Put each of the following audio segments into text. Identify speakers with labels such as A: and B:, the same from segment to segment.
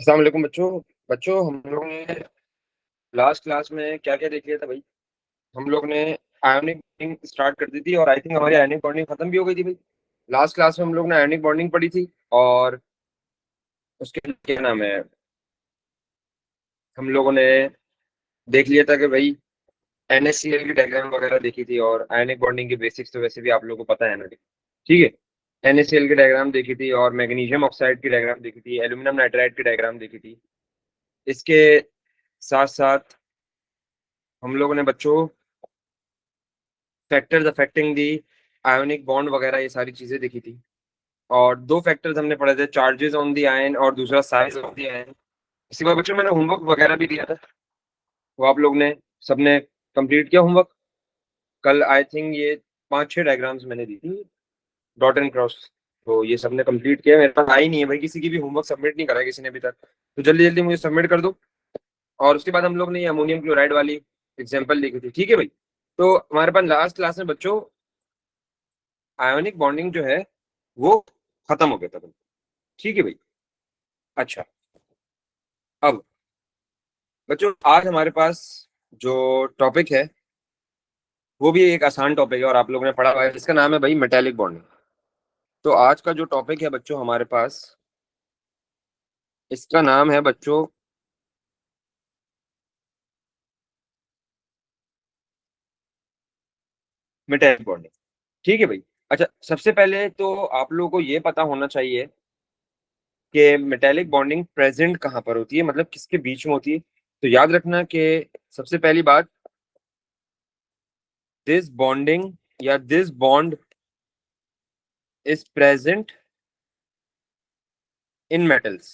A: अस्सलाम वालेकुम बच्चों। बच्चों, हम लोग ने लास्ट क्लास में क्या क्या देख लिया था भाई? हम लोग ने आयोनिक बॉन्डिंग स्टार्ट कर दी थी और आई थिंक हमारी आयोनिक बॉन्डिंग खत्म भी हो गई थी भाई। लास्ट क्लास में हम लोग ने आयोनिक बॉन्डिंग पढ़ी थी और उसके लिए क्या नाम है, हम लोगों ने देख लिया था कि भाई NaCl की डायग्राम वगैरह देखी थी और आयोनिक बॉन्डिंग के बेसिक्स तो वैसे भी आप लोगों को पता है ना। ठीक है, NaCl की डायग्राम देखी थी और मैग्नीशियम ऑक्साइड की डायग्राम देखी थी, एल्यूमिनियम नाइट्राइड की डायग्राम देखी थी। इसके साथ साथ हम लोगों ने बच्चों फैक्टर्स अफेक्टिंग दी आयोनिक बॉन्ड वगैरह ये सारी चीजें देखी थी। और दो फैक्टर्स हमने पढ़े थे, चार्जेस ऑन दी आयन और दूसरा साइज ऑफ दी आयन। इसी बार बच्चों मैंने होमवर्क वगैरह भी दिया था, वो आप लोग ने सबने कंप्लीट किया होमवर्क? कल आई थिंक ये 5-6 डायग्राम्स मैंने दी थी, डॉट एंड क्रॉस। तो ये सबने कंप्लीट किया? मेरे पास आई नहीं है भाई, किसी की भी होमवर्क सबमिट नहीं करा है किसी ने अभी तक। तो जल्दी जल्दी मुझे सबमिट कर दो। और उसके बाद हम लोग ने ये अमोनियम क्लोराइड वाली एग्जाम्पल देखी थी। ठीक है भाई, तो हमारे पास लास्ट क्लास में बच्चों आयोनिक बॉन्डिंग जो है वो खत्म हो गया था भाई। ठीक है भाई। अच्छा, अब बच्चों आज हमारे पास जो टॉपिक है वो भी एक आसान टॉपिक है और आप लोगों ने पढ़ा हुआ है, जिसका नाम है भाई मेटेलिक बॉन्डिंग। तो आज का जो टॉपिक है बच्चों हमारे पास, इसका नाम है बच्चों मेटेलिक बॉन्डिंग। ठीक है भाई। अच्छा, सबसे पहले तो आप लोगों को ये पता होना चाहिए कि मेटेलिक बॉन्डिंग प्रेजेंट कहाँ पर होती है, मतलब किसके बीच में होती है। तो याद रखना कि सबसे पहली बात, दिस बॉन्डिंग या this bond is present in metals.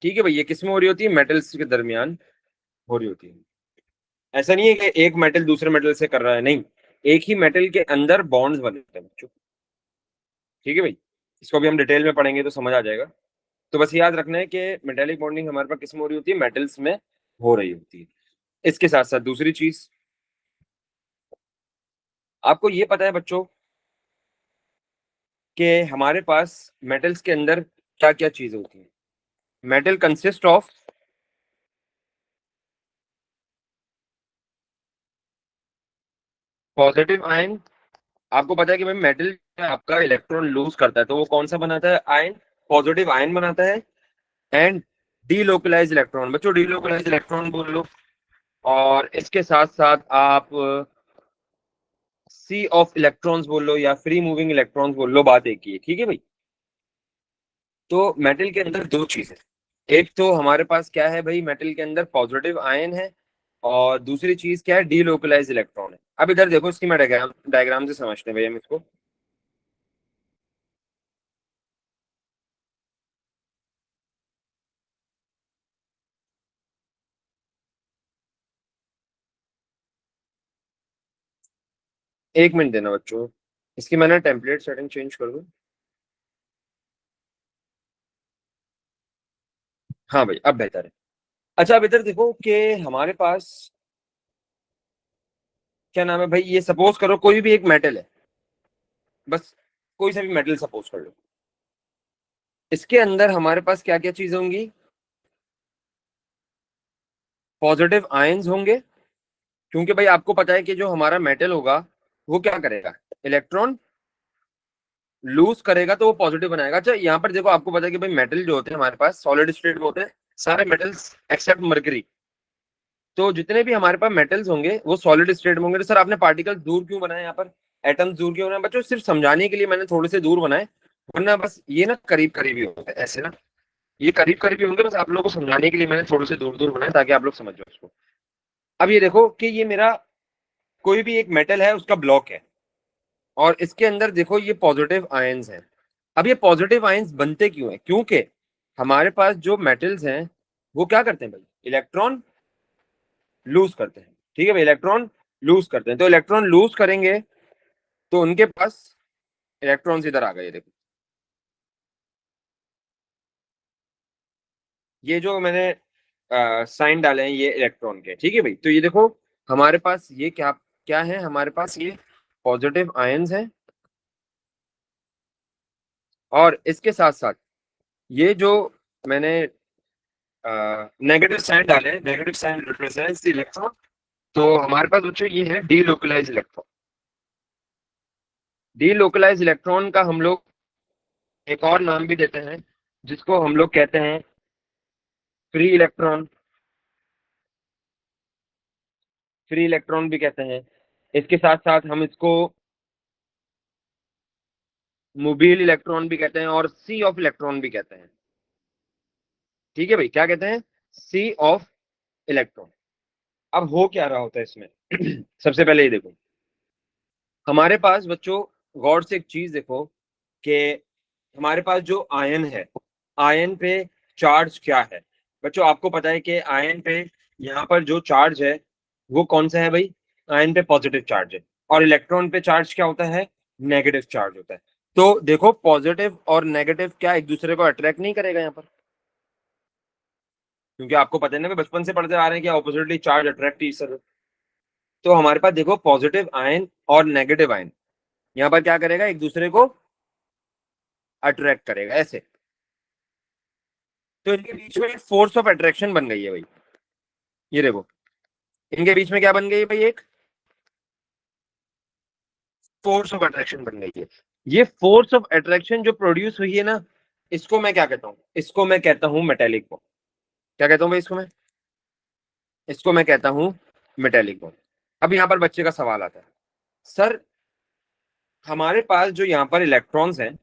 A: ठीक है भाई, ये किसमें हो रही होती है? मेटल्स के दरमियान हो रही होती है। ऐसा नहीं है कि एक मेटल दूसरे मेटल से कर रहा है, नहीं, एक ही मेटल के अंदर बॉन्ड्स बने होते हैं बच्चों। ठीक है भाई, इसको भी हम डिटेल में पढ़ेंगे तो समझ आ जाएगा। तो बस याद रखना है कि मेटेलिक बॉन्डिंग हमारे पास किसमें हो रही होती है? मेटल्स में हो रही होती है। इसके साथ साथ दूसरी चीज आपको ये पता है बच्चों कि हमारे पास मेटल्स के अंदर क्या क्या चीजें होती हैं? Metal consist of positive ion. आपको पता है कि भाई मेटल आपका इलेक्ट्रॉन लूज करता है तो वो कौन सा बनाता है? आयन, पॉजिटिव आयन बनाता है। एंड डीलोकलाइज इलेक्ट्रॉन, बच्चों डीलोकलाइज इलेक्ट्रॉन बोल लो। और इसके साथ साथ आप सी ऑफ इलेक्ट्रॉन्स बोल लो या फ्री मूविंग इलेक्ट्रॉन्स बोल लो, बात एक ही है। ठीक है भाई, तो मेटल के अंदर दो चीजें, एक तो हमारे पास क्या है भाई, मेटल के अंदर पॉजिटिव आयन है और दूसरी चीज क्या है? डीलोकलाइज इलेक्ट्रॉन है। अब इधर देखो, इसकी मैं डायग्राम डायग्राम से समझते हैं भाई हम इसको। एक मिनट देना बच्चों, इसकी मैंने टेम्पलेट सेटिंग चेंज कर दूं। हाँ भाई, अब बेहतर है। अच्छा, अब इधर देखो कि हमारे पास क्या नाम है भाई, ये सपोज करो कोई भी एक मेटल है, बस कोई सा भी मेटल सपोज कर लो। इसके अंदर हमारे पास क्या क्या चीजें होंगी? पॉजिटिव आयंस होंगे, क्योंकि भाई आपको पता है कि जो हमारा मेटल होगा वो क्या करेगा? इलेक्ट्रॉन लूज करेगा तो वो पॉजिटिव बनाएगा। अच्छा, यहाँ पर देखो, आपको पता है कि भाई मेटल जो होते हैं हमारे पास सॉलिड स्टेट में होते हैं, सारे मेटल्स एक्सेप्ट मरकरी। तो जितने भी हमारे पास मेटल्स होंगे वो सॉलिड स्टेट में होंगे। तो सर आपने पार्टिकल्स दूर क्यों बनाए यहाँ पर, एटम्स दूर क्यों बनाए? बच्चों सिर्फ समझाने के लिए मैंने थोड़े से दूर बनाए, वरना बस ये ना करीब करीब ही होंगे ऐसे ना, ये करीब करीब ही होंगे, बस आप लोगों को समझाने के लिए मैंने थोड़े से दूर दूर बनाए ताकि आप लोग समझ जाओ इसको। अब ये देखो कि ये मेरा कोई भी एक मेटल है, उसका ब्लॉक है और इसके अंदर देखो ये पॉजिटिव आयंस हैं। अब ये पॉजिटिव आयंस बनते क्यों हैं? क्योंकि हमारे पास जो मेटल्स हैं वो क्या करते हैं भाई? इलेक्ट्रॉन लूज करते हैं। ठीक है भाई, इलेक्ट्रॉन लूज करते हैं, तो इलेक्ट्रॉन लूज करेंगे तो उनके पास इलेक्ट्रॉन्स इधर आ गए। देखो ये जो मैंने साइन डाले हैं ये इलेक्ट्रॉन के। ठीक है भाई, तो ये देखो हमारे पास ये क्या क्या है? हमारे पास ये पॉजिटिव आयंस हैं और इसके साथ साथ ये जो मैंने नेगेटिव साइन डाले, negative sign represents the electron, तो हमारे पास बच्चों ये है डीलोकलाइज इलेक्ट्रॉन। डीलोकलाइज इलेक्ट्रॉन का हम लोग एक और नाम भी देते हैं, जिसको हम लोग कहते हैं फ्री इलेक्ट्रॉन। फ्री इलेक्ट्रॉन भी कहते हैं। इसके साथ साथ हम इसको मोबाइल इलेक्ट्रॉन भी कहते हैं और सी ऑफ इलेक्ट्रॉन भी कहते हैं। ठीक है भाई, क्या कहते हैं? सी ऑफ इलेक्ट्रॉन। अब हो क्या रहा होता है इसमें? सबसे पहले ये देखो, हमारे पास बच्चों गौर से एक चीज देखो कि हमारे पास जो आयन है, आयन पे चार्ज क्या है। बच्चों आपको पता है कि आयन पे यहाँ पर जो चार्ज है वो कौन सा है भाई? आयन पे पॉजिटिव चार्ज है। और इलेक्ट्रॉन पे चार्ज क्या होता है? नेगेटिव चार्ज होता है। तो देखो, पॉजिटिव और नेगेटिव क्या एक दूसरे को अट्रैक्ट नहीं करेगा यहाँ पर? क्योंकि आपको पता है ना कि बचपन से पढ़ते आ रहे हैं कि oppositely charge attract each other. तो हमारे पास देखो, पॉजिटिव आयन और नेगेटिव आयन यहाँ पर क्या करेगा? एक दूसरे को अट्रैक्ट करेगा ऐसे। तो इनके बीच में एक फोर्स ऑफ अट्रैक्शन बन गई है भाई। ये देखो, इनके बीच में क्या बन गई है भाई? एक फोर्स ऑफ अट्रैक्शन बन गई है। ये फोर्स ऑफ अट्रैक्शन जो प्रोड्यूस हुई है ना, इसको मैं क्या कहता हूँ? इसको मैं कहता हूँ मेटेलिक बॉन्ड। क्या कहता हूँ भाई इसको मैं कहता हूँ मेटेलिक बॉन्ड। अब यहाँ पर बच्चे का सवाल आता है, सर हमारे पास जो यहाँ पर इलेक्ट्रॉन्स हैं,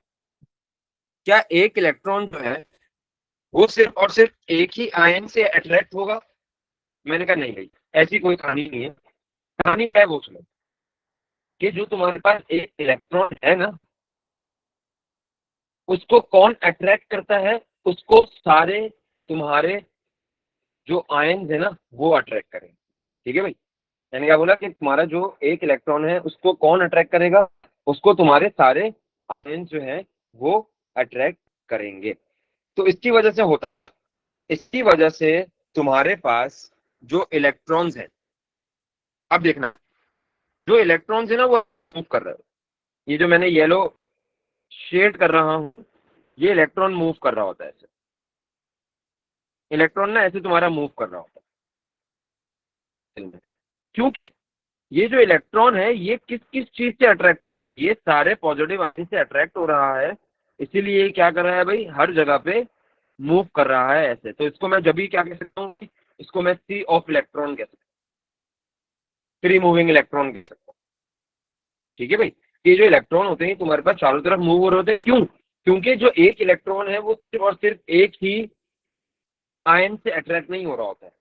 A: क्या एक इलेक्ट्रॉन जो है वो सिर्फ और सिर्फ एक ही आयन से अट्रैक्ट होगा? मैंने कहा नहीं भाई, ऐसी कोई कहानी नहीं है। कहानी क्या है वो सुनो, कि जो तुम्हारे पास एक इलेक्ट्रॉन है ना, उसको कौन अट्रैक्ट करता है? उसको सारे तुम्हारे जो आयन है ना वो अट्रैक्ट करेंगे। ठीक है भाई, मैंने क्या बोला कि तुम्हारा जो एक इलेक्ट्रॉन है उसको कौन अट्रैक्ट करेगा? उसको तुम्हारे सारे आयन जो है वो अट्रैक्ट करेंगे। तो इसकी वजह से होता, इसकी वजह से तुम्हारे पास जो इलेक्ट्रॉन्स हैं, अब देखना, जो इलेक्ट्रॉन्स है ना वो मूव कर रहे हो। ये जो मैंने येलो शेड कर रहा हूं, ये इलेक्ट्रॉन मूव कर रहा होता है ऐसे। इलेक्ट्रॉन ना ऐसे तुम्हारा मूव कर रहा होता है। क्यों? ये जो इलेक्ट्रॉन है ये किस किस चीज से अट्रैक्ट, ये सारे पॉजिटिव आयन से अट्रैक्ट हो रहा है, इसीलिए ये क्या कर रहा है भाई? हर जगह पे मूव कर रहा है ऐसे। तो इसको मैं जब भी क्या कह सकता हूँ? इसको मैं सी ऑफ इलेक्ट्रॉन कह सकता हूँ, फ्री मूविंग इलेक्ट्रॉन कह सकता हूँ। ठीक है भाई, ये जो इलेक्ट्रॉन होते हैं तुम्हारे पास चारों तरफ मूव हो रहे होते हैं। क्यों? क्योंकि जो एक इलेक्ट्रॉन है वो सिर्फ और सिर्फ एक ही आयन से अट्रैक्ट नहीं हो रहा होता है।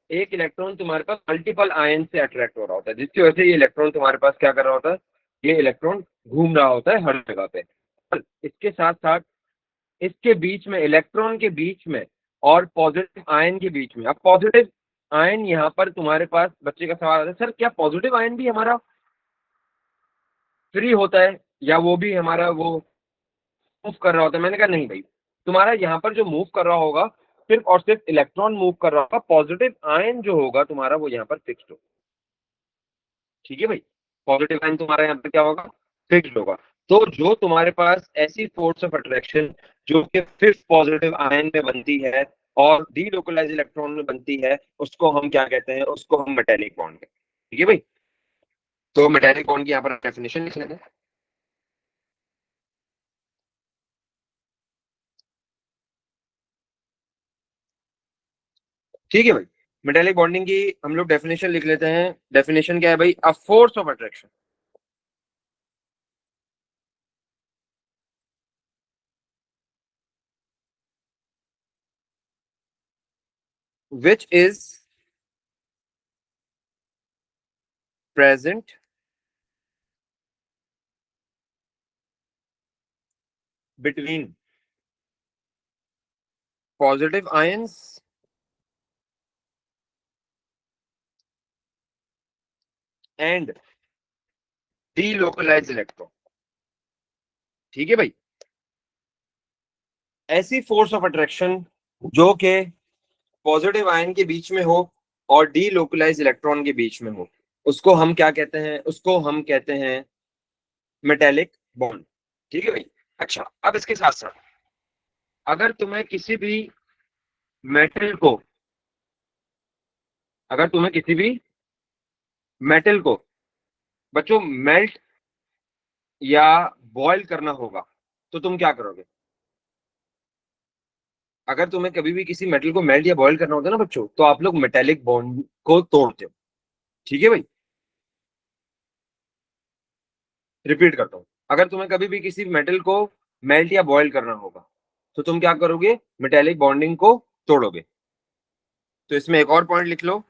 A: एक इलेक्ट्रॉन तुम्हारे पास मल्टीपल आयन से अट्रैक्ट हो रहा होता है, जिसकी वजह से ये इलेक्ट्रॉन तुम्हारे पास क्या कर रहा होता है? ये इलेक्ट्रॉन घूम रहा होता है हर जगह पे। इसके साथ साथ इसके बीच में, इलेक्ट्रॉन के बीच में और पॉजिटिव आयन के बीच में, अब पॉजिटिव आयन यहाँ पर तुम्हारे पास बच्चे का सवाल आता है, सर क्या पॉजिटिव आयन भी हमारा फ्री होता है या वो भी हमारा वो मूव कर रहा होता है? मैंने कहा नहीं भाई, तुम्हारा यहाँ पर जो मूव कर रहा होगा सिर्फ और सिर्फ इलेक्ट्रॉन मूव कर रहा होगा, पॉजिटिव आयन जो होगा तुम्हारा वो यहाँ पर फिक्स्ड होगा। ठीक है भाई, पॉजिटिव आयन तुम्हारा यहाँ पर क्या होगा? फिक्स्ड होगा। तो जो तुम्हारे पास ऐसी फोर्स ऑफ अट्रैक्शन जो कि फिफ्थ पॉजिटिव आयन में बनती है और डीलोकलाइज इलेक्ट्रॉन में बनती है, उसको हम क्या कहते हैं? उसको हम मेटेलिक बॉन्ड कहते हैं। ठीक है भाई, तो मेटेलिक बॉन्ड की यहाँ पर डेफिनेशन लिख लेते हैं। ठीक है भाई, मेटेलिक बॉन्डिंग की हम लोग डेफिनेशन लिख लेते हैं। डेफिनेशन क्या है भाई? A force of attraction which is present between positive ions and delocalized electron। ठीक है भाई, ऐसी फोर्स ऑफ अट्रैक्शन जो कि पॉजिटिव आयन के बीच में हो और डीलोकलाइज इलेक्ट्रॉन के बीच में हो, उसको हम क्या कहते हैं? उसको हम कहते हैं मेटेलिक बॉन्ड। ठीक है भाई। अच्छा, अब इसके साथ साथ अगर तुम्हें किसी भी मेटल को, अगर तुम्हें किसी भी मेटल को बच्चों मेल्ट या बॉयल करना होगा तो तुम क्या करोगे? अगर तुम्हें कभी भी किसी मेटल को मेल्ट या बॉयल करना होता है ना बच्चों, तो आप लोग मेटेलिक बॉन्ड को तोड़ते हो। ठीक है भाई, रिपीट करता हूँ। अगर तुम्हें कभी भी किसी मेटल को मेल्ट या बॉयल करना होगा तो तुम क्या करोगे? मेटेलिक बॉन्डिंग को तोड़ोगे। तो इसमें एक और पॉइंट लिख लो,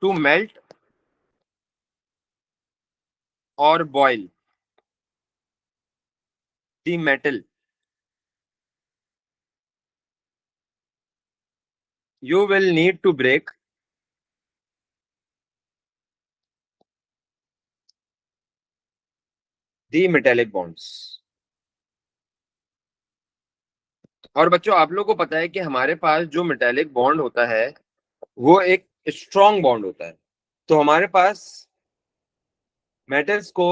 A: टू मेल्ट और boil the metal you will need to break the metallic bonds। और बच्चों आप लोगों को पता है कि हमारे पास जो मेटेलिक बॉन्ड होता है वो एक स्ट्रॉन्ग बॉन्ड होता है। तो हमारे पास मेटल्स को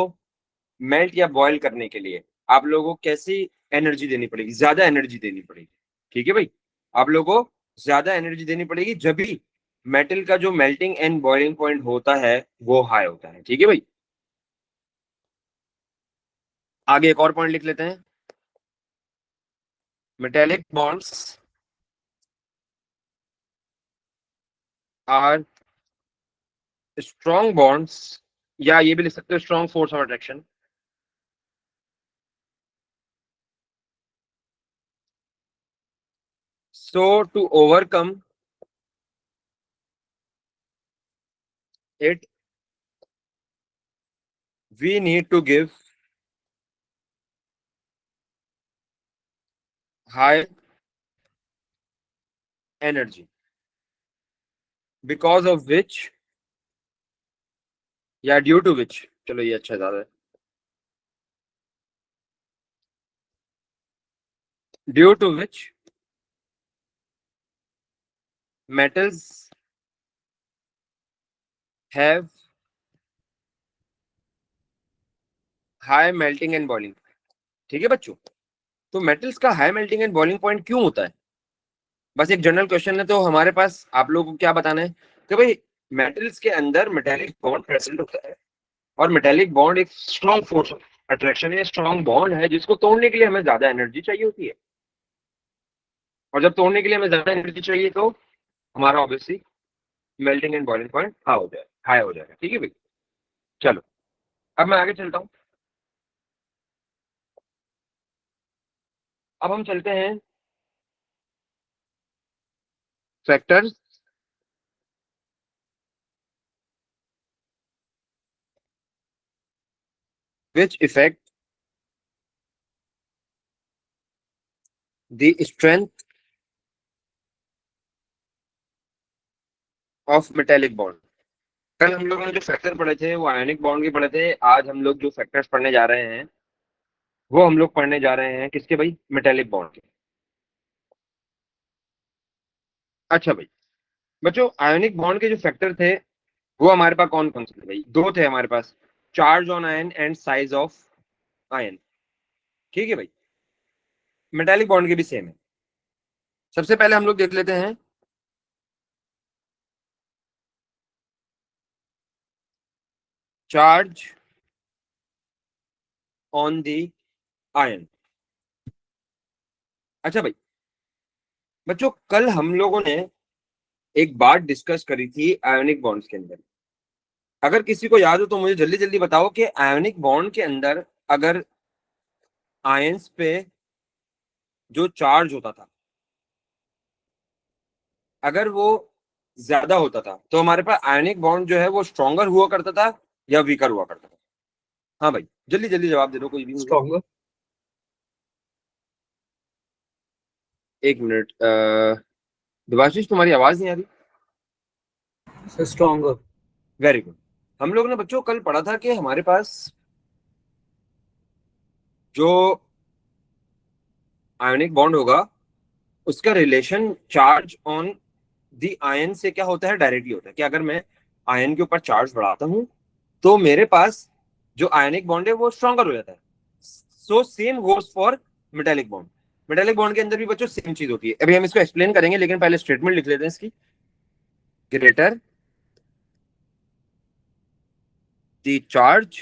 A: मेल्ट या बॉयल करने के लिए आप लोगों को कैसी एनर्जी देनी पड़ेगी? ज्यादा एनर्जी देनी पड़ेगी। ठीक है भाई, आप लोगों को ज्यादा एनर्जी देनी पड़ेगी जब भी मेटल का जो मेल्टिंग एंड बॉइलिंग पॉइंट होता है वो हाई होता है। ठीक है भाई, आगे एक और पॉइंट लिख लेते हैं, metallic bonds are strong bonds, या ये भी लिख सकते हो strong force of attraction. So to overcome it we need to give high energy because of which, या ड्यू टू विच, चलो ये अच्छा ज्यादा है, due to which metals have high melting and boiling। ठीक है बच्चों, तो मेटल्स का high melting and boiling point क्यों होता है? बस एक जनरल क्वेश्चन है, तो हमारे पास आप लोगों को क्या बताना है कि भाई मेटल्स के अंदर मेटेलिक बॉन्ड प्रेजेंट होता है और मेटेलिक बॉन्ड एक स्ट्रॉन्ग फोर्स अट्रैक्शन है, स्ट्रॉन्ग बॉन्ड है जिसको तोड़ने के लिए हमें ज्यादा एनर्जी चाहिए होती है। और जब तोड़ने के लिए हमें ज्यादा एनर्जी चाहिए तो हमारा obviously melting and boiling point high हो जाएगा। ठीक है भाई, चलो अब मैं आगे चलता हूँ। अब हम चलते हैं factors which affect the strength of metallic bond। कल हम लोगों ने जो फैक्टर पढ़े थे वो आयनिक बॉन्ड के पढ़े थे, आज हम लोग जो फैक्टर्स पढ़ने जा रहे हैं वो हम लोग पढ़ने जा रहे हैं किसके भाई? मेटेलिक बॉन्ड के। अच्छा भाई, बच्चों आयनिक बॉन्ड के जो फैक्टर थे वो हमारे पास कौन कौन से थे भाई? दो थे हमारे पास, charge on ion and size of ion. ठीक है भाई, मेटेलिक बॉन्ड के भी सेम है। सबसे पहले हम लोग देख लेते हैं चार्ज ऑन दी आयन। अच्छा भाई, बच्चों कल हम लोगों ने एक बात डिस्कस करी थी आयोनिक बॉन्ड्स के अंदर। अगर किसी को याद हो तो मुझे जल्दी जल्दी बताओ कि आयोनिक बॉन्ड के अंदर अगर आयंस पे जो चार्ज होता था अगर वो ज्यादा होता था तो हमारे पास आयनिक बॉन्ड जो है वो स्ट्रॉन्गर हुआ करता था या वीकर हुआ करता था? हाँ भाई, जल्दी जल्दी जवाब दे दो कोई भी मुझे।
B: स्ट्रॉन्गर।
A: एक मिनट, देवाशीष तुम्हारी आवाज नहीं आ रही।
B: Sir stronger.
A: Very good. हम लोग ने बच्चों कल पढ़ा था कि हमारे पास जो आयोनिक बॉन्ड होगा उसका relation charge on the ion से क्या होता है? डायरेक्टली होता है कि अगर मैं आयन के ऊपर चार्ज बढ़ाता हूं तो मेरे पास जो आयनिक बॉन्ड है वो स्ट्रॉन्गर हो जाता है। So same goes for metallic bond. Metallic bond के अंदर भी बच्चों सेम चीज होती है। अभी हम इसको एक्सप्लेन करेंगे, लेकिन पहले स्टेटमेंट लिख लेते हैं इसकी। Greater the charge,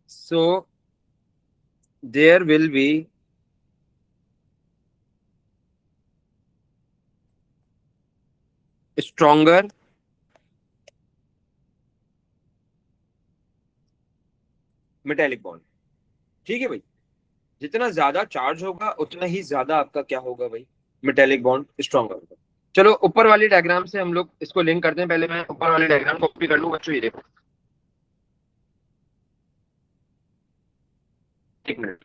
A: so there will be stronger metallic bond. ठीक है भाई, जितना ज्यादा चार्ज होगा उतना ही ज्यादा आपका क्या होगा भाई, मेटेलिक बॉन्ड स्ट्रॉन्गर होगा। चलो ऊपर वाली डायग्राम से हम लोग इसको लिंक करते हैं। पहले मैं ऊपर वाली डायग्राम कॉपी कर लूं बच्चों, ये देखो। एक मिनट,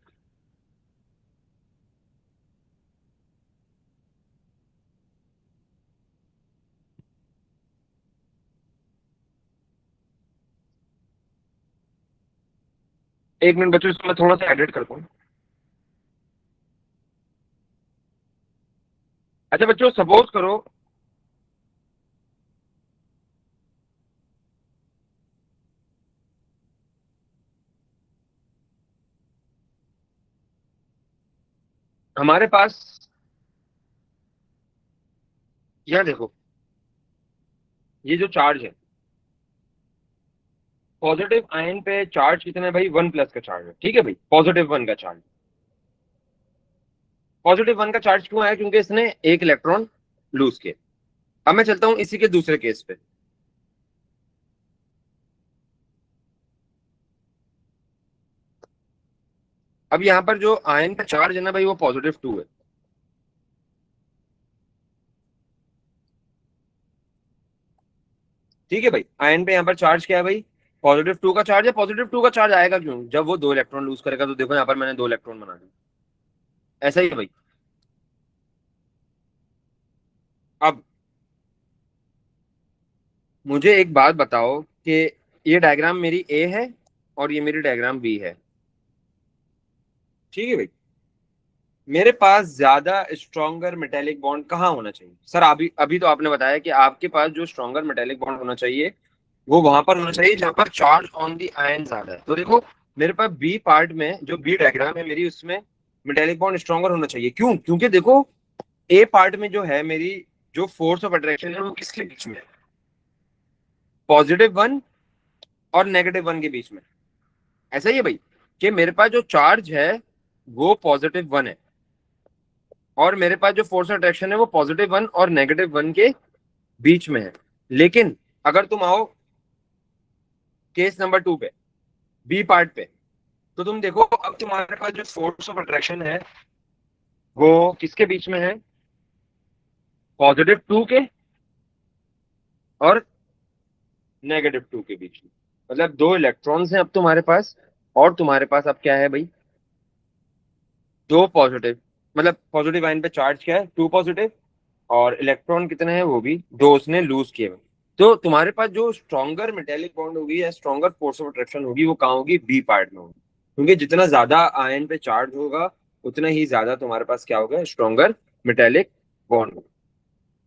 A: एक मिनट बच्चों, इसको मैं थोड़ा सा एडिट करता हूँ। अच्छा बच्चों, सपोज करो हमारे पास, यह देखो, ये जो चार्ज है, पॉजिटिव आयन पे चार्ज कितना है भाई, 1+ का चार्ज है। ठीक है भाई, +1 का चार्ज। +1 का चार्ज क्यों आया, क्योंकि इसने एक इलेक्ट्रॉन लूज किया। अब मैं चलता हूं इसी के दूसरे केस पे। अब यहां पर जो आयन का चार्ज है ना भाई, वो +2 है। ठीक है भाई, आयन पे यहाँ पर चार्ज क्या है भाई, +2 का चार्ज है। +2 का चार्ज आएगा क्यों, जब वो 2 इलेक्ट्रॉन लूज करेगा। तो देखो यहाँ पर मैंने 2 इलेक्ट्रॉन बना दिए, ऐसा ही है भाई। अब मुझे एक बात बताओ कि ये डायग्राम मेरी ए है और ये मेरी डायग्राम बी है। ठीक है भाई, मेरे पास ज्यादा स्ट्रॉन्गर मेटेलिक बॉन्ड कहाँ होना चाहिए सर? अभी अभी तो आपने बताया कि आपके पास जो स्ट्रॉन्गर मेटेलिक बॉन्ड होना चाहिए वो वहां पर होना चाहिए जहां पर चार्ज ऑन दी आयन ज्यादा है। तो देखो, मेरे पास बी पार्ट में जो बी डायग्राम है मेरी, उसमें मेटेलिक बॉन्ड स्ट्रॉन्गर होना चाहिए। क्यों? क्योंकि देखो, ए पार्ट में जो है मेरी, जो फोर्स ऑफ अट्रैक्शन है वो किसके बीच में है, +1 और -1 के बीच में। ऐसा ही है भाई, कि मेरे पास जो चार्ज है वो +1 है, और मेरे पास जो फोर्स ऑफ अट्रैक्शन है वो +1 और -1 के बीच में है। लेकिन अगर तुम आओ केस नंबर 2 पे, बी पार्ट पे, तो तुम देखो अब तुम्हारे पास जो फोर्स ऑफ अट्रैक्शन है वो किसके बीच में है, +2 के और -2 के बीच में। मतलब 2 इलेक्ट्रॉन्स हैं अब तुम्हारे पास, और तुम्हारे पास अब क्या है भाई, 2 पॉजिटिव। मतलब पॉजिटिव आयन पे चार्ज क्या है, 2 पॉजिटिव, और इलेक्ट्रॉन कितने हैं, वो भी 2 उसने लूज किए हुए। तो तुम्हारे पास जो स्ट्रॉन्गर मेटेलिक बॉन्ड होगी या स्ट्रॉन्गर फोर्स ऑफ अट्रैक्शन होगी वो कहाँ होगी, बी पार्ट में होगी। क्योंकि जितना ज्यादा आयन पे चार्ज होगा उतना ही ज्यादा तुम्हारे पास क्या होगा, स्ट्रॉन्गर मेटेलिक बॉन्ड होगा।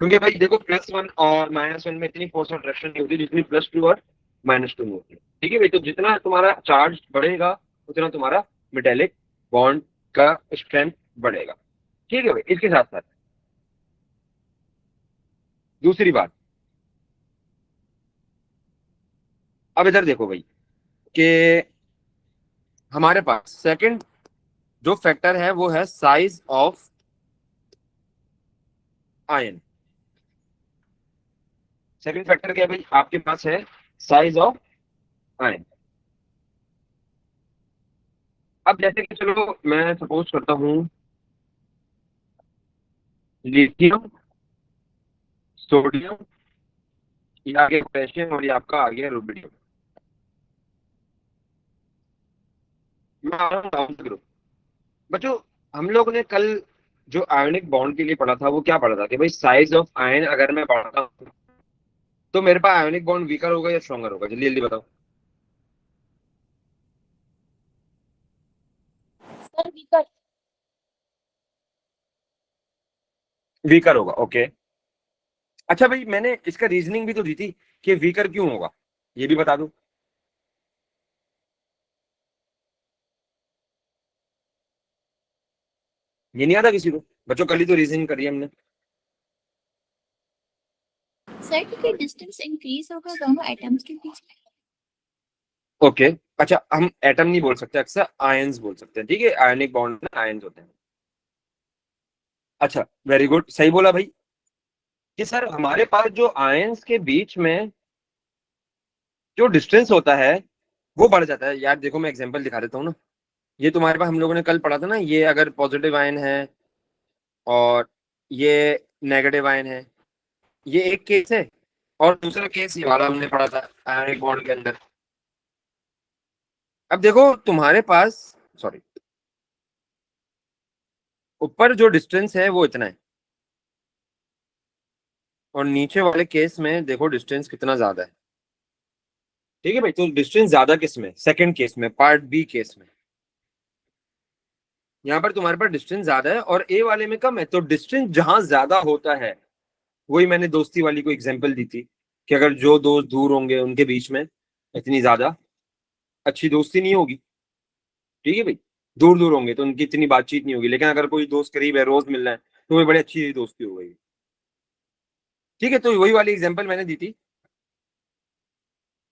A: क्योंकि भाई देखो, +1 और -1 में इतनी फोर्स ऑफ अट्रैक्शन नहीं होती जितनी +2 और -2 में होती है। ठीक है भाई, तो जितना तुम्हारा चार्ज बढ़ेगा उतना तुम्हारा मेटेलिक बॉन्ड का स्ट्रेंथ बढ़ेगा। ठीक है भाई, इसके साथ साथ दूसरी बात, अब इधर देखो भाई, कि हमारे पास सेकंड जो फैक्टर है वो है size of ion. Second factor क्या है भाई, आपके पास है साइज ऑफ आयन। अब जैसे कि चलो मैं सपोज करता हूँ लिथियम, सोडियम, ये आगे पोटेशियम, और ये आपका आ गया रुबिडियम। मैं आ रहा हूँ डाउन ग्रुप। बच्चों, हम लोग ने कल जो आयनिक बॉन्ड के लिए पढ़ा था वो क्या पढ़ा था, कि भाई साइज ऑफ आयन अगर मैं बढ़ाता हूँ तो मेरे पास आयनिक बॉन्ड वीकर होगा या स्ट्रॉन्गर होगा, जल्दी जल्दी बताओ।
C: Sir weaker.
A: वीकर होगा, ओके। अच्छा भाई, मैंने इसका रीजनिंग भी तो दी थी कि वीकर क्यों होगा, ये भी बता दो। ये नहीं आता किसी को? बच्चों कल ही तो रीजनिंग करी हमने।
C: सर कि डिस्टेंस इंक्रीज होगा दोनों एटम्स के बीच में।
A: ओके अच्छा, हम एटम नहीं बोल सकते, अक्सर आयंस बोल सकते हैं, ठीक है, आयनिक बॉन्ड में आयंस होते हैं। अच्छा वेरी गुड, सही बोला भाई कि सर हमारे पास जो आयंस के बीच में जो डिस्टेंस होता है वो बढ़ जाता है। यार देखो मैं एग्जांपल दिखा देता हूँ ना, ये तुम्हारे पास हम लोगों ने कल पढ़ा था ना, ये अगर पॉजिटिव आयन है और ये नेगेटिव आयन है, ये एक केस है, और दूसरा केस ये वाला हमने पढ़ा था आयनिक बॉन्ड के अंदर। अब देखो तुम्हारे पास, सॉरी, ऊपर जो डिस्टेंस है वो इतना है, और नीचे वाले केस में देखो डिस्टेंस कितना ज्यादा है। ठीक है भाई, तो डिस्टेंस ज्यादा किस में? सेकंड केस में, पार्ट बी केस में। यहाँ पर तुम्हारे पास डिस्टेंस ज्यादा है और ए वाले में कम है, तो डिस्टेंस जहां ज्यादा होता है, वही मैंने दोस्ती वाली को एग्जांपल दी थी कि अगर जो दोस्त दूर होंगे उनके बीच में इतनी ज्यादा अच्छी दोस्ती नहीं होगी। ठीक है भाई, दूर दूर होंगे तो उनकी इतनी बातचीत नहीं होगी, लेकिन अगर कोई दोस्त करीब है, रोज मिल रहा है, तो वो बड़ी अच्छी दोस्ती हो गई। ठीक है, तो वही वाली एग्जांपल मैंने दी थी।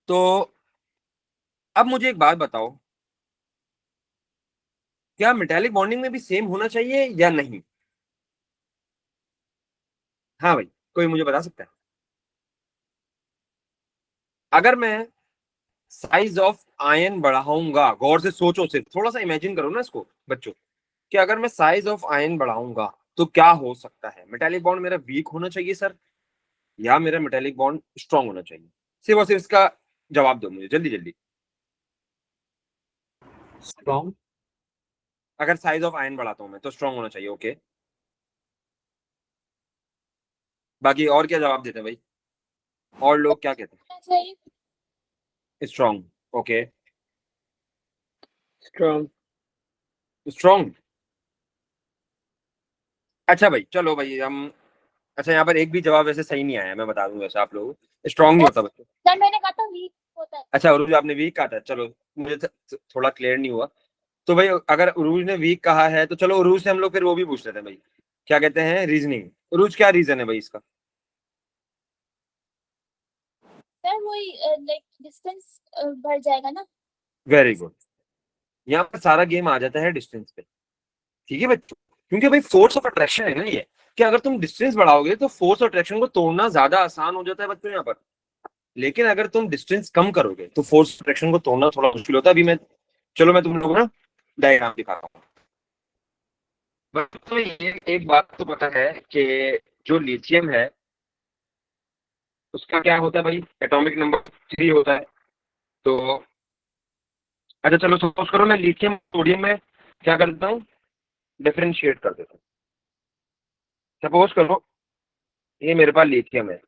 A: तो अब मुझे एक बात बताओ, क्या मेटालिक बॉन्डिंग में भी सेम होना चाहिए या नहीं? हाँ भाई, कोई मुझे बता सकता है? अगर मैं साइज ऑफ आयन बढ़ाऊंगा, गौर से सोचो, सिर्फ थोड़ा सा इमेजिन करो ना इसको बच्चों, कि अगर मैं साइज ऑफ आयन बढ़ाऊंगा तो क्या हो सकता है? मेटालिक बॉन्ड मेरा वीक होना चाहिए सर, या मेरा मेटालिक बॉन्ड स्ट्रांग होना चाहिए? सिर्फ और सिर्फ इसका जवाब दो मुझे जल्दी जल्दी।
B: Strong.
A: अगर साइज ऑफ आयन बढ़ाता हूं मैं तो स्ट्रांग होना चाहिए, ओके। बाकी और क्या जवाब देते हैं भाई? और लोग क्या कहते
C: चाहिए।
A: हैं? Strong, okay.
B: Strong.
A: स्ट्रांग, अच्छा भाई चलो भाई हम, अच्छा यहाँ पर एक भी जवाब वैसे सही नहीं आया, मैं बता दूंगा वैसे आप लोगों को, स्ट्रांग नहीं होता बच्चों।
C: सर मैंने कहा था वीक होता है।
A: अच्छा उरूज आपने वीक कहा था, चलो मुझे थोड़ा क्लियर नहीं हुआ। तो भाई अगर उरूज ने वीक कहा है तो चलो उरूज से हम लोग फिर वो भी पूछ लेते हैं भाई, क्या कहते हैं रीजनिंग। उरूज क्या रीजन है भाई इसका?
C: सर वही लाइक डिस्टेंस बढ़ जाएगा ना।
A: वेरी गुड, यहाँ पर सारा गेम आ जाता है डिस्टेंस पे। ठीक है बच्चों, क्योंकि भाई फोर्स ऑफ अट्रैक्शन है ना ये, कि अगर तुम डिस्टेंस बढ़ाओगे तो फोर्स ऑफ अट्रैक्शन को तोड़ना ज्यादा आसान हो जाता है बच्चों यहाँ पर। लेकिन अगर तुम डिस्टेंस कम करोगे तो फोर्स ऑफ अट्रैक्शन को तोड़ना थोड़ा मुश्किल होता है। अभी मैं, चलो मैं तुम लोगों को ना डायग्राम दिखाता हूँ। बस तुम्हें ये एक बात तो पता है कि जो लिथियम है उसका क्या होता है भाई? एटॉमिक नंबर 3 होता है। तो अच्छा चलो सपोज करो मैं लिथियम सोडियम में क्या कर देता हूँ, डिफरेंशिएट कर देता हूँ। सपोज करो ये मेरे पास लिथियम है,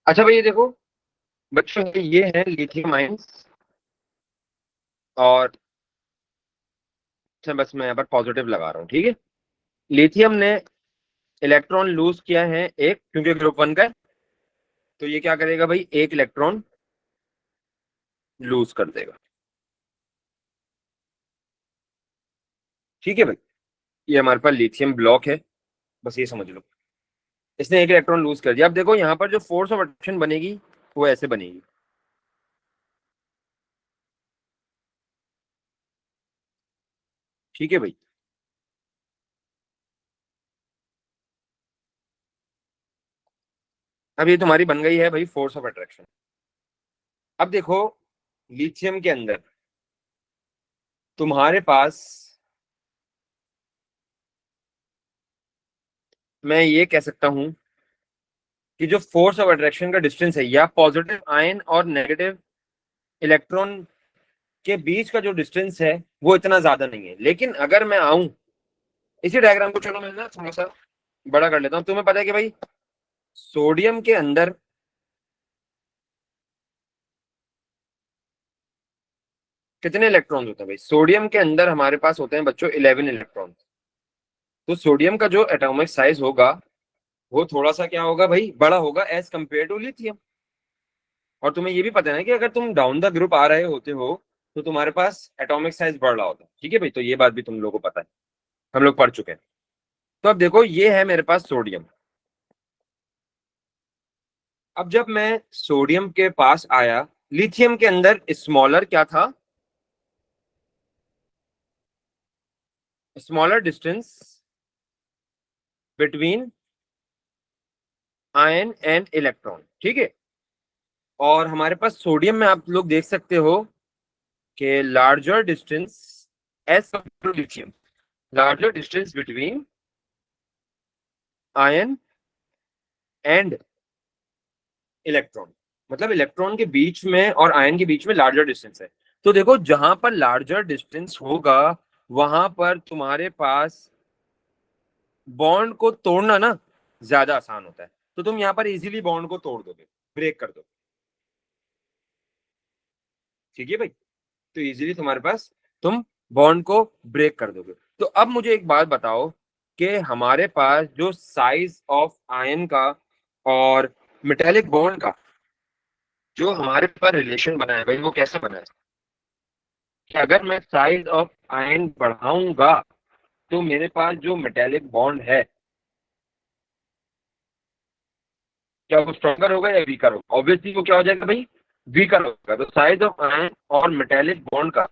A: अच्छा भाई ये देखो बच्चों, ये है लिथियम आयंस, और अच्छा बस मैं यहाँ पर पॉजिटिव लगा रहा हूँ, ठीक है। लिथियम ने इलेक्ट्रॉन लूज किया है एक, क्योंकि ग्रुप 1 का है, तो ये क्या करेगा भाई, एक इलेक्ट्रॉन लूज कर देगा। ठीक है भाई, ये हमारे पास लिथियम ब्लॉक है, बस ये समझ लो, इसने एक इलेक्ट्रॉन लूज कर दिया। अब देखो यहाँ पर जो फोर्स ऑफ अट्रैक्शन बनेगी वो ऐसे बनेगी। ठीक है भाई, अब ये तुम्हारी बन गई है भाई फोर्स ऑफ अट्रैक्शन। अब देखो लिथियम के अंदर तुम्हारे पास, मैं ये कह सकता हूं कि जो फोर्स ऑफ अट्रैक्शन का डिस्टेंस है, या पॉजिटिव आयन और नेगेटिव इलेक्ट्रॉन के बीच का जो डिस्टेंस है वो इतना ज्यादा नहीं है। लेकिन अगर मैं आऊं इसी डायग्राम को चलो मैं ना थोड़ा सा बड़ा कर लेता हूँ। तुम्हें पता है कि भाई सोडियम के अंदर कितने इलेक्ट्रॉन होते हैं भाई? सोडियम के अंदर हमारे पास होते हैं बच्चों 11 इलेक्ट्रॉन। तो सोडियम का जो एटॉमिक साइज होगा वो थोड़ा सा क्या होगा भाई, बड़ा होगा एज कंपेयर टू लिथियम। और तुम्हें ये भी पता है ना कि अगर तुम डाउन द ग्रुप आ रहे होते हो तो तुम्हारे पास एटॉमिक साइज बढ़ रहा होता है। ठीक है भाई, तो ये बात भी तुम लोगों को पता है, हम लोग पढ़ चुके हैं। तो अब देखो ये है मेरे पास सोडियम। अब जब मैं सोडियम के पास आया, लिथियम के अंदर स्मॉलर क्या था, smaller distance between ion and electron. ठीक है, और हमारे पास सोडियम में आप लोग देख सकते हो कि larger distance as to lithium, larger distance between ion and electron, मतलब इलेक्ट्रॉन के बीच में और आयन के बीच में लार्जर डिस्टेंस है। तो देखो जहां पर लार्जर डिस्टेंस होगा वहां पर तुम्हारे पास बॉन्ड को तोड़ना ना ज्यादा आसान होता है। तो तुम यहाँ पर इजीली बॉन्ड को तोड़ दोगे, ब्रेक कर दोगे। ठीक है भाई, तो इजीली तुम्हारे पास तुम बॉन्ड को ब्रेक कर दोगे। तो अब मुझे एक बात बताओ कि हमारे पास जो साइज ऑफ आयन का और मेटेलिक बॉन्ड का जो हमारे पास रिलेशन बना है भाई, वो कैसे बना है कि अगर मैं साइज ऑफ आयन बढ़ाऊंगा तो मेरे पास जो मेटेलिक बॉन्ड है क्या वो स्ट्रॉन्गर होगा या वीकर होगा? ऑब्वियसली वो क्या हो जाएगा भाई, वीकर होगा। तो साइज ऑफ आयन और मेटेलिक बॉन्ड का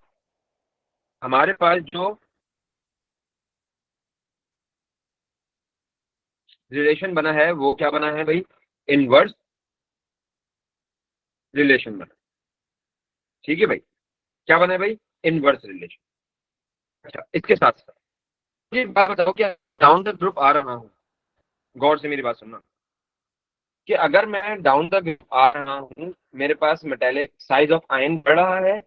A: हमारे पास जो रिलेशन बना है वो क्या बना है भाई, इनवर्स रिलेशन बना। ठीक है भाई, क्या बना है भाई, इनवर्स रिलेशन। अच्छा, इसके साथ साथ मुझे एक बात बताओ, क्या डाउन द ग्रुप आ रहा हूँ, गौर से मेरी बात सुनना, कि अगर मैं डाउन द ग्रुप आ रहा हूँ, मेरे पास मेटेलिक साइज ऑफ आयन बढ़ रहा है,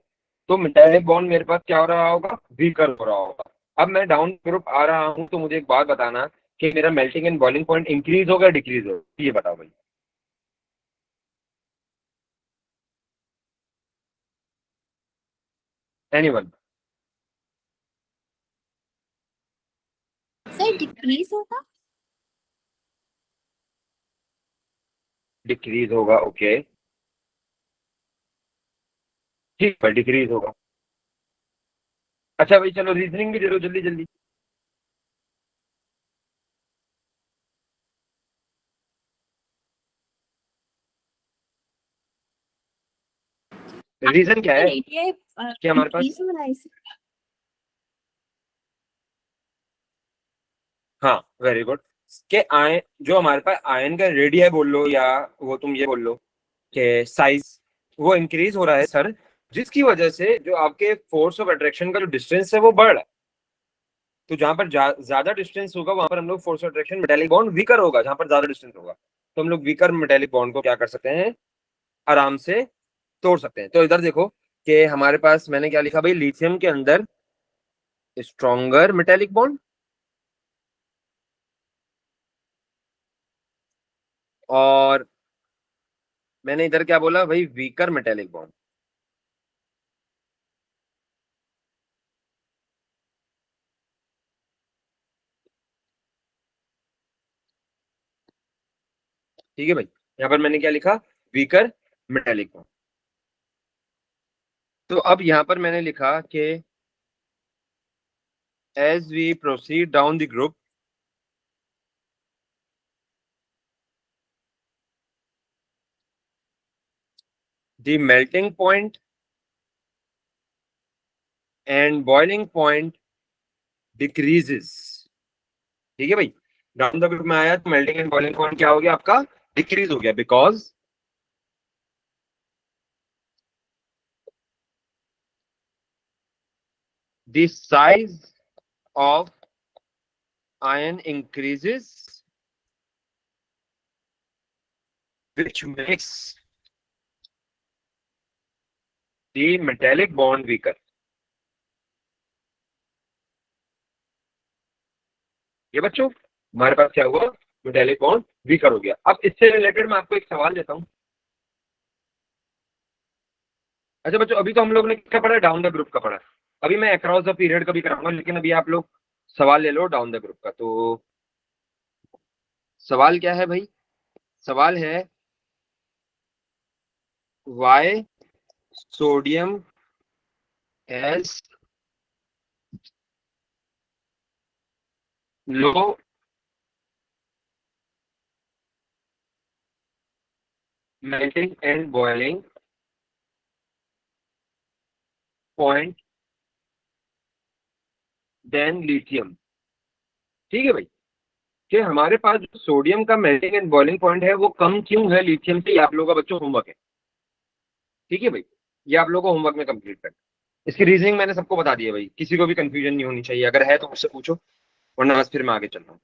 A: तो मेटेलिक बॉन्ड मेरे पास क्या हो रहा होगा, वीकर हो रहा होगा। अब मैं डाउन ग्रुप आ रहा हूँ तो मुझे एक बात बताना कि मेरा melting and boiling point increase होगा डिक्रीज होगा, ये बताओ भाई। एनीवन?
C: सर डिक्रीज होगा।
A: डिक्रीज होगा, ओके ठीक है, डिक्रीज होगा। अच्छा भाई चलो रीजनिंग भी दे दो जल्दी जल्दी। रीजन क्या है
C: रेडियस
A: कि हमारे पास,
C: इंक्रीज हो रहा है इससे।
A: हाँ वेरी गुड, के आयन जो हमारे पास आयन का रेडियस बोल लो या वो तुम ये बोल लो कि साइज, वो इंक्रीज हो रहा है सर, जिसकी वजह से जो आपके फोर्स ऑफ अट्रैक्शन का जो डिस्टेंस है वो बढ़ रहा है। तो जहां पर ज्यादा डिस्टेंस होगा वहां पर हम लोग force of attraction metallic bond weaker होगा, जहां पर ज्यादा डिस्टेंस होगा तो हम लोग वीकर मेटेलिक बॉन्ड को क्या कर सकते हैं, आराम से तोड़ सकते हैं। तो इधर देखो कि हमारे पास मैंने क्या लिखा भाई, लिथियम के अंदर स्ट्रॉन्गर मेटेलिक बॉन्ड और मैंने इधर क्या बोला भाई, वीकर मेटेलिक बॉन्ड। ठीक है भाई, यहाँ पर मैंने क्या लिखा, वीकर मेटेलिक बॉन्ड। तो अब यहाँ पर मैंने लिखा कि as we proceed down the group, the melting point and boiling point decreases. ठीक है भाई, डाउन द ग्रुप में आया तो मेल्टिंग एंड बॉइलिंग पॉइंट क्या हो गया आपका, डिक्रीज हो गया, because the size of ion increases which makes the metallic bond weaker। ये बच्चों हमारे पास क्या हुआ, मेटालिक बॉन्ड वीकर हो गया। अब इससे रिलेटेड मैं आपको एक सवाल देता हूँ। अच्छा बच्चों, अभी तो हम लोग ने क्या पढ़ा, डाउन द ग्रुप का पढ़ा। अभी मैं अक्रॉस द पीरियड का भी कराऊंगा, लेकिन अभी आप लोग सवाल ले लो डाउन द ग्रुप का। तो सवाल क्या है भाई, सवाल है why sodium has low melting and boiling point then lithium. ठीक है भाई, कि हमारे पास जो सोडियम का मेल्टिंग एंड बॉइलिंग पॉइंट है वो कम क्यों है लिथियम से, ये आप लोगों का बच्चों होमवर्क है। ठीक है भाई, ये आप लोगों को होमवर्क में कंप्लीट करना। इसकी रीजनिंग मैंने सबको बता दी है भाई, किसी को भी कंफ्यूजन नहीं होनी चाहिए, अगर है तो मुझसे पूछो, वरना बस फिर मैं आगे चल रहा हूँ।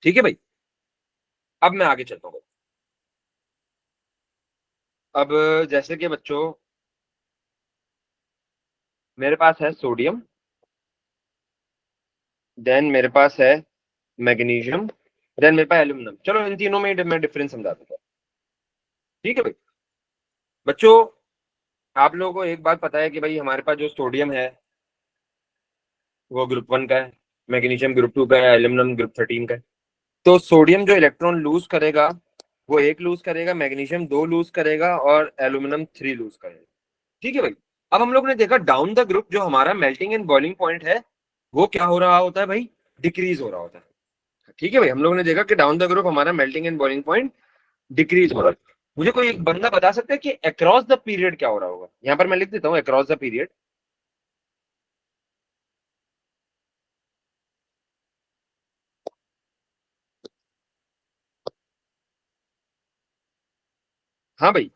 A: ठीक है भाई, अब मैं आगे चलता हूँ। अब जैसे कि बच्चों मेरे पास है सोडियम, देन मेरे पास है मैग्नीशियम, देन मेरे पास एल्यूमिनियम। चलो इन तीनों में मैं डिफरेंस समझा दूंगा। ठीक है भाई बच्चों, आप लोगों को एक बात पता है कि भाई हमारे पास जो सोडियम है वो ग्रुप 1 का है, मैग्नीशियम ग्रुप 2 का है, एल्यूमिनियम ग्रुप 13 का है। तो सोडियम जो इलेक्ट्रॉन लूज करेगा वो 1 लूज करेगा, मैग्नीशियम 2 लूज करेगा और एल्यूमिनियम 3 लूज करेगा। ठीक है भाई, अब हम लोग ने देखा डाउन द ग्रुप जो हमारा मेल्टिंग एंड बॉइलिंग पॉइंट है वो क्या हो रहा होता है भाई, डिक्रीज हो रहा होता है। ठीक है भाई, हम लोग ने देखा कि डाउन द ग्रुप हमारा melting and boiling point decrease हो रहा है। मुझे कोई एक बंदा बता सकता है कि अक्रॉस द पीरियड क्या हो रहा होगा, यहाँ पर मैं लिख देता हूँ अक्रॉस द पीरियड। हाँ भाई,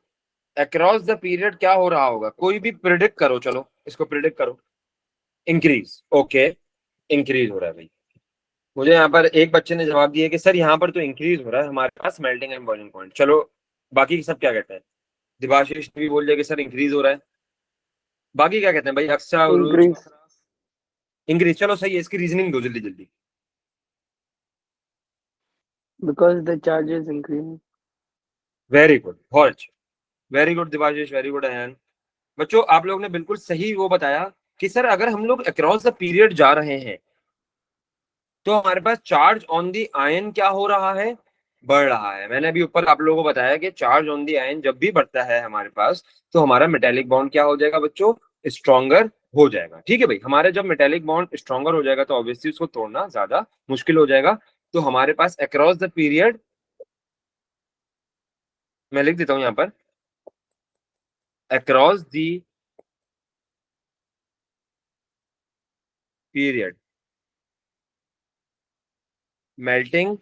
A: अक्रॉस द पीरियड क्या हो रहा होगा, कोई भी प्रिडिक्ट करो, चलो इसको प्रिडिक्ट करो। इंक्रीज, ओके, इंक्रीज हो रहा है भाई। मुझे यहाँ पर एक बच्चे ने जवाब दिया कि सर यहाँ पर तो इंक्रीज हो रहा है हमारे पास मेल्टिंग एंड बॉइलिंग पॉइंट। चलो बाकी सब क्या कहते हैं, दिवाशीष भी बोल दिया कि सर इंक्रीज हो रहा है। बाकी क्या कहते हैं भाई, अक्षा, उरूज,
B: Increase
A: इंक्रीज। चलो सही है, इसकी रीजनिंग दो जल्दी जल्दी।
B: because the charge is increasing.
A: Very good, बहुत अच्छे, वेरी गुड दिवाशीष, वेरी गुड अयन। बच्चों आप लोग ने बिल्कुल सही वो बताया कि सर अगर हम लोग अक्रॉस द पीरियड जा रहे हैं तो हमारे पास चार्ज ऑन दी आयन क्या हो रहा है, बढ़ रहा है। मैंने अभी ऊपर आप लोगों को बताया कि चार्ज ऑन दी आयन जब भी बढ़ता है हमारे पास तो हमारा मेटेलिक बॉन्ड क्या हो जाएगा बच्चों, स्ट्रॉन्गर हो जाएगा। ठीक है भाई, हमारे जब मेटेलिक बॉन्ड स्ट्रॉन्गर हो जाएगा तो ऑब्वियसली उसको तोड़ना ज्यादा मुश्किल हो जाएगा। तो हमारे पास अक्रॉस द पीरियड, मैं लिख देता हूं यहां पर, across the period melting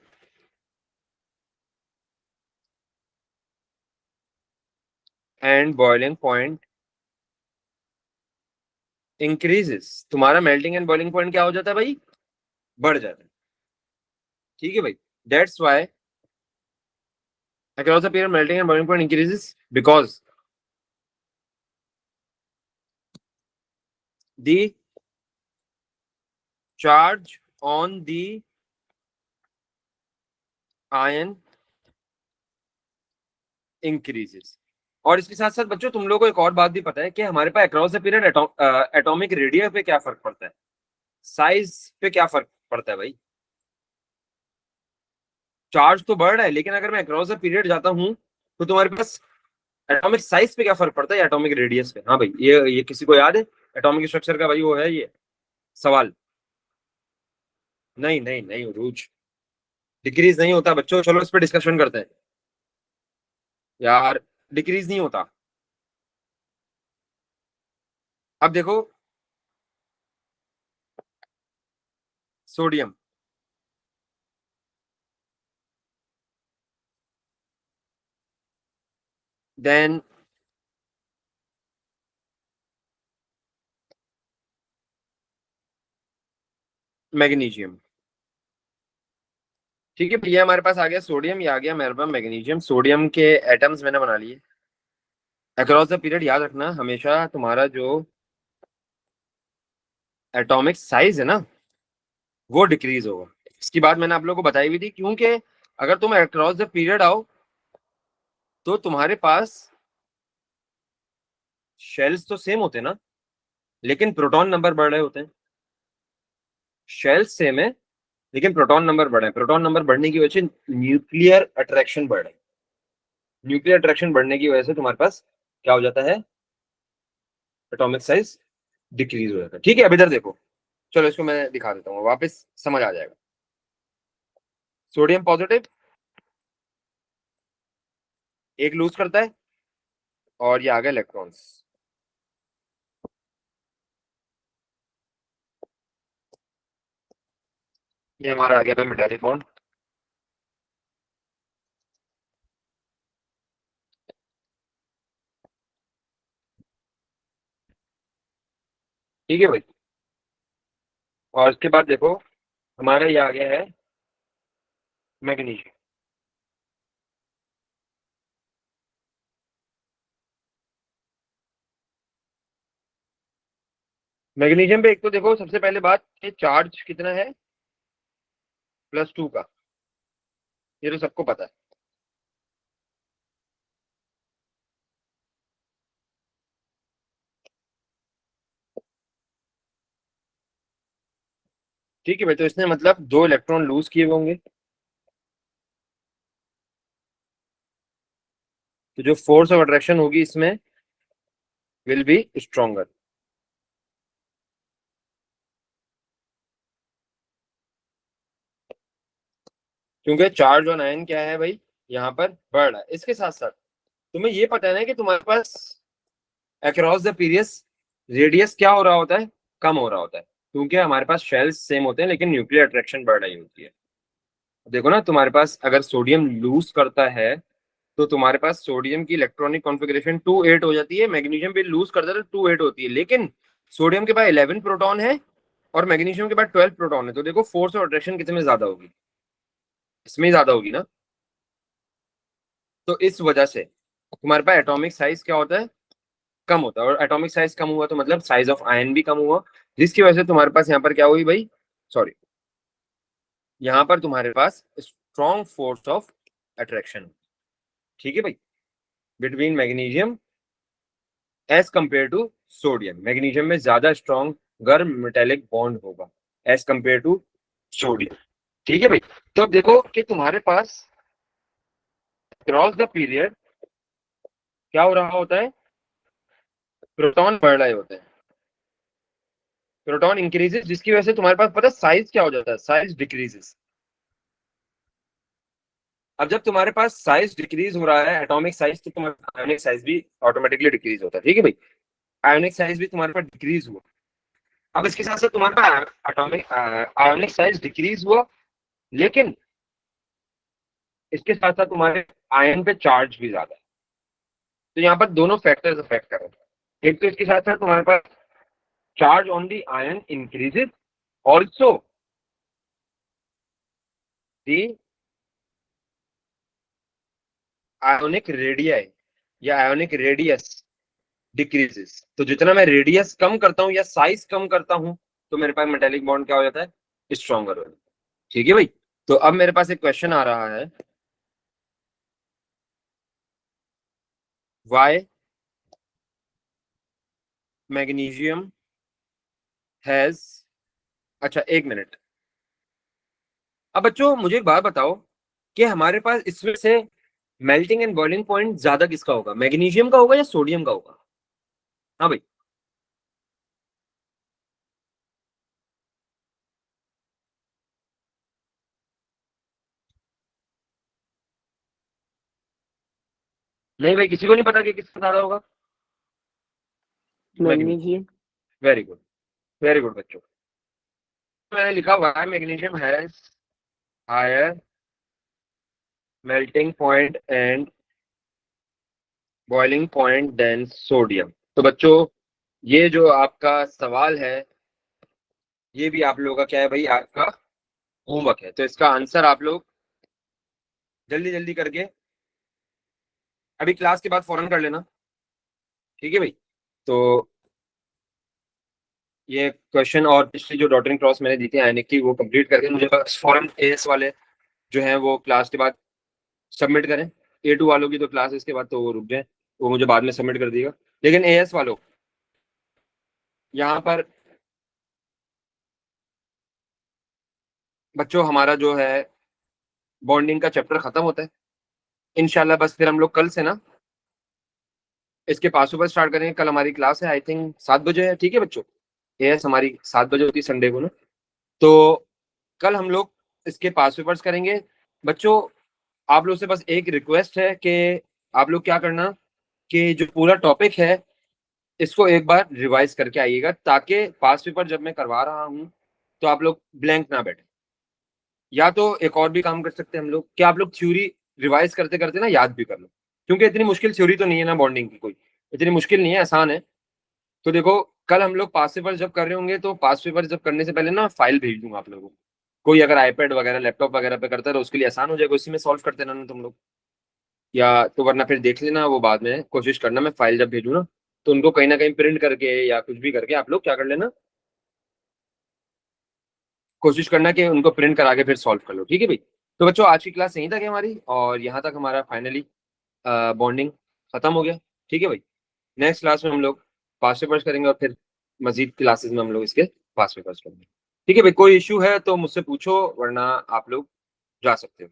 A: and boiling point increases. तुम्हारा मेल्टिंग एंड बॉइलिंग पॉइंट क्या हो जाता है भाई, बढ़ जाता है। ठीक है भाई, that's why across the period melting and boiling point increases because the charge on the ion increases। और इसके साथ साथ बच्चों तुम लोगों को एक और बात भी पता है कि हमारे पास across the period atomic radius पे क्या फर्क पड़ता है, साइज पे क्या फर्क पड़ता है भाई। चार्ज तो बढ़ रहा है लेकिन अगर मैं अक्रॉस द पीरियड जाता हूं तो तुम्हारे पास एटॉमिक साइज पे क्या फर्क पड़ता है, एटॉमिक रेडियस पे। हाँ भाई, ये किसी को याद है एटॉमिक स्ट्रक्चर का, भाई वो है ये सवाल। नहीं नहीं नहीं रूज, डिक्रीज नहीं होता बच्चों, चलो इस पर डिस्कशन करते हैं यार, डिक्रीज नहीं होता। अब देखो सोडियम, देन मैग्नीशियम। ठीक है भैया, हमारे पास आ गया सोडियम, ये आ गया मेरे पास मैग्नीशियम। सोडियम के एटम्स मैंने बना लिए, अक्रॉस द पीरियड याद रखना हमेशा तुम्हारा जो एटॉमिक साइज है ना वो डिक्रीज होगा। इसकी बात मैंने आप लोगों को बताई भी थी, क्योंकि अगर तुम अक्रॉस द पीरियड आओ तो तुम्हारे पास शेल्स तो सेम होते हैं ना, लेकिन प्रोटॉन नंबर बढ़ रहे होते हैं। शेल्स सेम है लेकिन प्रोटॉन नंबर बढ़े, प्रोटॉन नंबर बढ़ने की वजह से न्यूक्लियर अट्रैक्शन बढ़े। न्यूक्लियर अट्रैक्शन बढ़ने की वजह से तुम्हारे पास क्या हो जाता है, एटॉमिक साइज डिक्रीज हो जाता है। ठीक है, अब इधर देखो, चलो इसको मैं दिखा देता हूँ, वापस समझ आ जाएगा। सोडियम पॉजिटिव एक लूज करता है और ये आ गए इलेक्ट्रॉन्स। ये हमारा आ गया मेटालिक बॉन्ड। ठीक है भाई, और इसके बाद देखो हमारा ये आ गया है मैग्नीशियम। मैग्नीशियम पे एक तो देखो सबसे पहले बात, ये चार्ज कितना है, +2 का, ये तो सबको पता है। ठीक है भाई, तो इसने मतलब 2 इलेक्ट्रॉन लूज किए हुए होंगे, तो जो फोर्स ऑफ अट्रैक्शन होगी इसमें विल बी स्ट्रॉन्गर। क्योंकि चार्ज ऑन आयन क्या है भाई, यहाँ पर बढ़ रहा है। इसके साथ साथ तुम्हें ये पता है ना कि तुम्हारे पास अक्रॉस द पीरियड रेडियस क्या हो रहा होता है, कम हो रहा होता है, क्योंकि हमारे पास शेल्स सेम होते हैं लेकिन न्यूक्लियर अट्रैक्शन बढ़ रही होती है। देखो ना, तुम्हारे पास अगर सोडियम लूज करता है तो तुम्हारे पास सोडियम की इलेक्ट्रॉनिक कॉन्फ़िगरेशन 2 8 हो जाती है, मैग्नीशियम भी लूज करता है तो 2 8 होती है, लेकिन सोडियम के पास 11 प्रोटॉन है और मैग्नीशियम के पास 12 प्रोटॉन है, तो देखो फोर्स ऑफ अट्रैक्शन कितने में ज्यादा होगी, इसमें ही ज्यादा होगी ना। तो इस वजह से तुम्हारे पास एटॉमिक साइज क्या होता है, कम होता है, और एटॉमिक साइज कम हुआ तो मतलब साइज ऑफ आयन भी कम हुआ, जिसकी वजह से तुम्हारे पास यहाँ पर क्या हुई भाई, सॉरी, यहाँ पर तुम्हारे पास स्ट्रॉन्ग फोर्स ऑफ अट्रैक्शन। ठीक है भाई, between magnesium as compare to sodium, magnesium में ज्यादा स्ट्रॉन्ग गर्म मेटेलिक बॉन्ड होगा एज कंपेयर टू सोडियम। ठीक है भाई, तो अब देखो कि तुम्हारे पास क्रॉस द पीरियड क्या हो रहा होता है, प्रोटॉन बढ़ रहे होते हैं, प्रोटॉन इंक्रीजेस, जिसकी वजह से तुम्हारे पास पता साइज क्या हो जाता है, साइज डिक्रीजेस। अब जब तुम्हारे पास साइज डिक्रीज हो रहा है एटॉमिक साइज, तो तुम्हारा आयोनिक साइज भी ऑटोमेटिकली डिक्रीज होता है। ठीक है भाई, आयोनिक साइज भी तुम्हारे पास डिक्रीज हुआ। अब इसके साथ साथ तुम्हारे पास एटॉमिक आयोनिक साइज डिक्रीज हुआ, लेकिन इसके साथ साथ तुम्हारे आयन पे चार्ज भी ज्यादा है, तो यहाँ पर दोनों फैक्टर्स अफेक्ट कर रहे हैं। एक तो इसके साथ साथ तुम्हारे पास charge on the ion increases, also the ionic radii या आयोनिक रेडियस डिक्रीजेस। तो जितना मैं रेडियस कम करता हूं या साइज कम करता हूं तो मेरे पास मेटेलिक बॉन्ड क्या हो जाता है, स्ट्रॉन्गर हो जाता है। ठीक है भाई, तो अब मेरे पास एक क्वेश्चन आ रहा है, वाई मैग्नीशियम हैज, अच्छा एक मिनट, अब बच्चों मुझे एक बात बताओ कि हमारे पास इसमें से मेल्टिंग एंड बॉइलिंग पॉइंट ज्यादा किसका होगा, मैग्नीशियम का होगा या सोडियम का होगा? हाँ भाई, नहीं भाई, किसी को नहीं पता कि किसका ज्यादा होगा। Magnesium,
B: magnesium.
A: Very good, very good बच्चों। मैंने लिखा why magnesium has higher melting point and boiling point then sodium. तो बच्चों ये जो आपका सवाल है ये भी आप लोगों का क्या है भाई, आपका होमवर्क है, तो इसका आंसर आप लोग जल्दी जल्दी करके अभी क्लास के बाद फौरन कर लेना। ठीक है भाई। तो ये क्वेश्चन और पिछली जो डॉटरिंग क्रॉस मैंने दी थी आयनिक की वो कंप्लीट करके मुझे बस फॉरम एएस वाले जो है वो क्लास के बाद सबमिट करें। A2 वालों की तो क्लास इसके बाद तो वो रुक जाए, वो मुझे बाद में सबमिट कर दिएगा। लेकिन एएस वालों यहाँ पर बच्चों हमारा जो है बॉन्डिंग का चैप्टर खत्म होता है इंशाल्लाह। बस फिर हम लोग कल से ना इसके पास ऊपर स्टार्ट करेंगे। कल हमारी क्लास है आई थिंक 7 बजे है, ठीक है बच्चों। एएस हमारी 7 बजे होती है संडे को ना। तो कल हम लोग इसके पास पेपर्स करेंगे बच्चों। आप लोग से बस एक रिक्वेस्ट है कि आप लोग क्या करना कि जो पूरा टॉपिक है इसको एक बार रिवाइज करके आइएगा, ताकि पास पेपर जब मैं करवा रहा हूँ तो आप लोग ब्लैंक ना बैठे। या तो एक और भी काम कर सकते हैं हम लोग कि आप लोग थ्योरी रिवाइज करते करते ना याद भी कर लो, क्योंकि इतनी मुश्किल थ्योरी तो नहीं है ना बॉन्डिंग की, कोई इतनी मुश्किल नहीं है, आसान है। तो देखो कल हम लोग पास पेपर जब कर रहे होंगे तो पास पेपर जब करने से पहले ना फाइल भेज दूंगा आप लोगों को। कोई अगर आईपैड वगैरह लैपटॉप वगैरह पे करता है तो उसके लिए आसान हो जाएगा, उसी में सॉल्व करते रहना तुम लोग। या तो वरना फिर देख लेना, वो बाद में कोशिश करना मैं फाइल जब भेजू ना तो उनको कहीं ना कहीं प्रिंट करके या कुछ भी करके आप लोग क्या कर लेना, कोशिश करना कि उनको प्रिंट करा के फिर सॉल्व कर लो, ठीक है भाई। तो बच्चों आज की क्लास यहीं तक है हमारी, और यहाँ तक हमारा फाइनली बॉन्डिंग खत्म हो गया, ठीक है भाई। नेक्स्ट क्लास में हम लोग पास पेपर्स करेंगे और फिर मजीद क्लासेस में हम लोग इसके पास पेपर्स करेंगे, ठीक है भाई। कोई इशू है तो मुझसे पूछो, वरना आप लोग जा सकते हो।